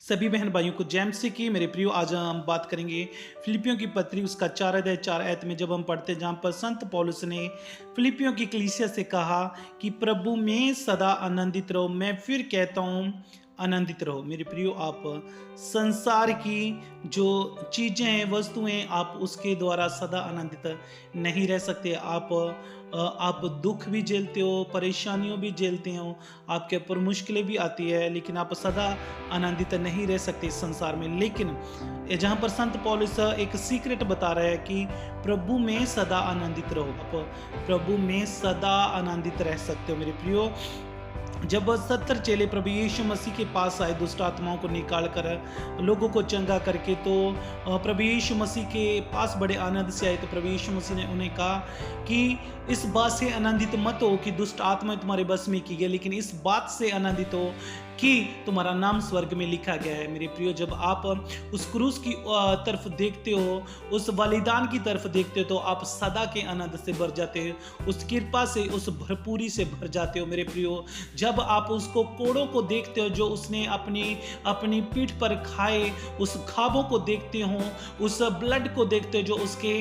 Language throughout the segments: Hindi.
सभी बहन भाइयों को जय मसीह की। मेरे प्रियो, आज हम बात करेंगे फिलिपियों की पत्री उसका 4 अध्याय 4 आयत में जब हम पढ़ते हैं, जहाँ पर संत पौलुस ने फिलिपियों की कलीसिया से कहा कि प्रभु में सदा आनंदित रहो। मैं फिर कहता हूँ आनंदित रहो। मेरे प्रियो, आप संसार की जो चीजें हैं, वस्तुएं, आप उसके द्वारा सदा आनंदित नहीं रह सकते। आप दुख भी झेलते हो, परेशानियों भी झेलते हो, आपके ऊपर मुश्किलें भी आती है, लेकिन आप सदा आनंदित नहीं रह सकते इस संसार में। लेकिन जहाँ पर संत पौलुस एक सीक्रेट बता रहा है कि प्रभु में सदा आनंदित रहो। आप प्रभु में सदा आनंदित रह सकते हो। मेरे प्रियो, जब 70 चेले प्रभु यीशु मसीह के पास आए दुष्ट आत्माओं को निकाल कर, लोगों को चंगा करके, तो प्रभु यीशु मसीह के पास बड़े आनंद से आए। तो प्रभु यीशु मसीह ने उन्हें कहा कि इस बात से आनंदित मत हो कि दुष्ट आत्माएं तुम्हारे बस में की गई, लेकिन इस बात से आनंदित हो कि तुम्हारा नाम स्वर्ग में लिखा गया है। मेरे प्रियो, जब आप उस क्रूस की तरफ देखते हो, उस बलिदान की तरफ देखते हो, तो आप सदा के आनंद से भर जाते हो, उस कृपा से, उस भरपूरी से भर जाते हो। मेरे प्रियो, जब आप उसको कोड़ों को देखते हो जो उसने अपनी पीठ पर खाए, उस खाबों को देखते हो, उस ब्लड को देखते हो जो उसके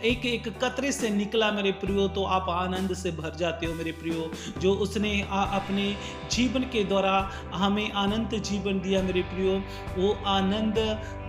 एक एक कतरे से निकला, मेरे प्रियो, तो आप आनंद से भर जाते हो। मेरे प्रियो, जो उसने अपने जीवन के द्वारा हमें अनंत जीवन दिया, मेरे प्रियो, वो आनंद,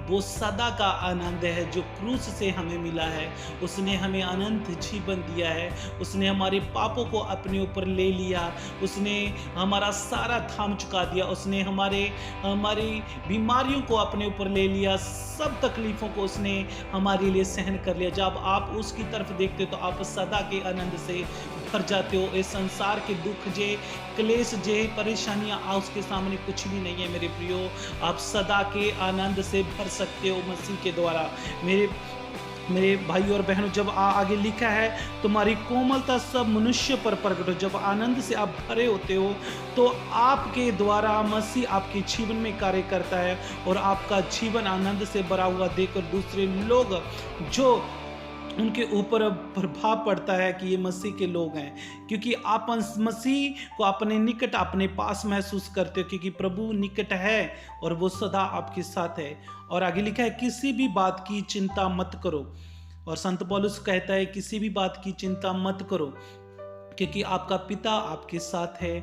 वो सदा का आनंद है जो क्रूस से हमें मिला है। उसने हमें अनंत जीवन दिया है। उसने हमारे पापों को अपने ऊपर ले लिया। उसने हमारा सारा थाम चुका दिया। उसने हमारी बीमारियों को अपने ऊपर ले लिया। सब तकलीफों को उसने हमारे लिए सहन कर लिया। जब आप उसकी तरफ देखते हो तो आप सदा के आनंद से भर जाते हो। इस संसार के दुख जे, क्लेश जे, परेशानियां उसके सामने कुछ भी नहीं है। मेरे प्रियो, आप सदा के आनंद से भर सकते हो मसीह के द्वारा। मेरे भाई और बहनों, जब आगे लिखा है, तुम्हारी कोमलता सब मनुष्य पर प्रकट हो। जब आनंद से आप भरे होते हो तो आपके द्वारा मसीह आपके जीवन में कार्य करता है, और आपका जीवन आनंद से भरा हुआ देखकर दूसरे लोग, जो उनके ऊपर प्रभाव पड़ता है कि ये मसीह के लोग हैं, क्योंकि आप मसीह को अपने निकट, अपने पास महसूस करते हो, क्योंकि प्रभु निकट है और वो सदा आपके साथ है। और आगे लिखा है, किसी भी बात की चिंता मत करो। और संत पौलुस कहता है, किसी भी बात की चिंता मत करो, क्योंकि आपका पिता आपके साथ है।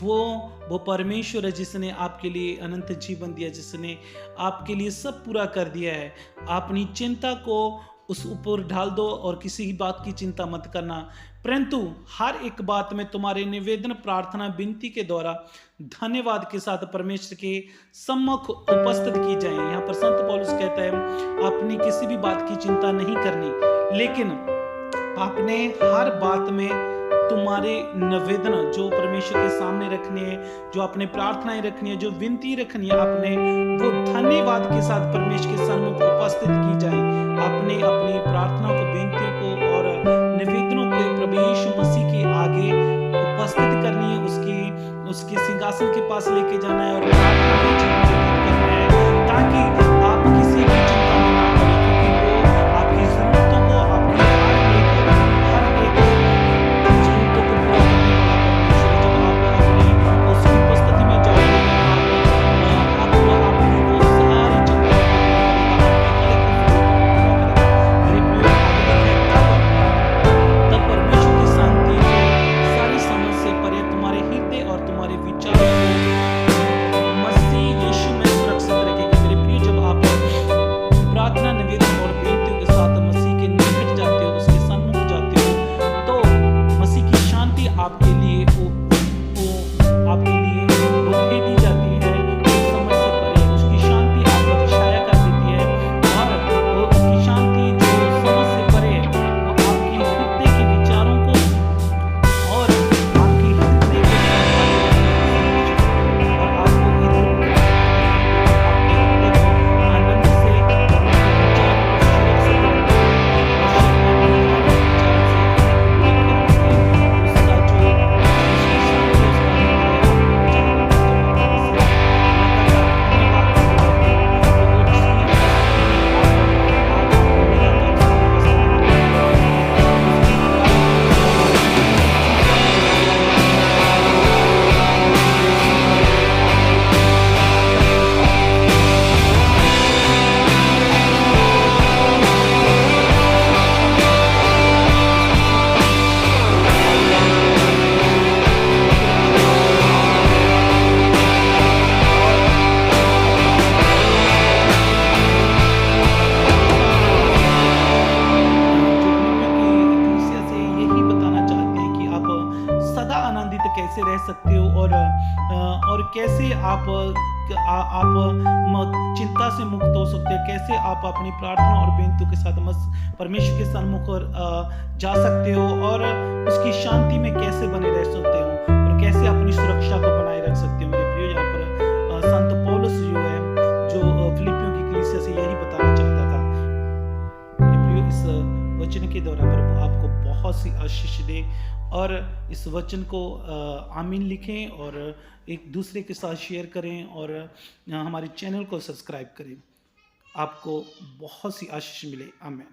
वो परमेश्वर है जिसने आपके लिए अनंत जीवन दिया, जिसने आपके लिए सब पूरा कर दिया है। अपनी चिंता को उस ऊपर डाल दो और किसी की बात की चिंता मत करना, परंतु हर एक बात में तुम्हारे निवेदन, प्रार्थना, विनती के द्वारा धन्यवाद के साथ परमेश्वर के सम्मुख उपस्थित की जाए। यहाँ पर संत पौलुस कहता है, आपने किसी भी बात की चिंता नहीं करनी, लेकिन आपने हर बात में तुम्हारे निवेदन जो परमेश्वर के सामने रखने हैं, जो आपने प्रार्थनाएं रखनी है, जो विनती रखनी है, आपने वो धन्यवाद के साथ परमेश्वर के सम्मुख उपस्थित की जाए। आपने अपनी प्रार्थना को, विनतियों को और निवेदनों को प्रभु यीशु मसीह के आगे उपस्थित करनी है, उसके सिंहासन के पास लेके जाना है और प्रार्थना के जीवन व्यतीत करना है, ताकि आप किसी भी चिंता में ना पड़े, क्योंकि वो आपकी जरूरतों को, आपकी हर एक जरूरतों को पूरा करने वाला परमेश्वर। जब आप अपनी उसकी उपस्थिति में जाओगे तो आपकी वो सारी चिंता को पूरा करेगा। तब परमेश्वर की शांति सारी समझ से परे तुम्हारे हृदय और तुम्हारे विचारों को मसीह यीशु में चिंता से मुक्त हो सकते हो, कैसे आप अपनी प्रार्थना और बेनतियों के साथ परमेश्वर के सन्मुख और जा सकते हो, और उसकी शांति में कैसे बने रह सकते हो, और कैसे अपनी सुरक्षा को बनाए रख सकते हो। मेरे प्रियो, यहाँ पर संत पौलुस जो है, जो फिलिपियों की कलीसिया से यही बताना चाहता था। मेरे प्रियो, इस वचन के द्वारा प्रभु आपको बहुत सी आशीष दे, और इस वचन को आमीन लिखें और एक दूसरे के साथ शेयर करें, और हमारे चैनल को सब्सक्राइब करें। आपको बहुत सी आशीष मिले। आमीन।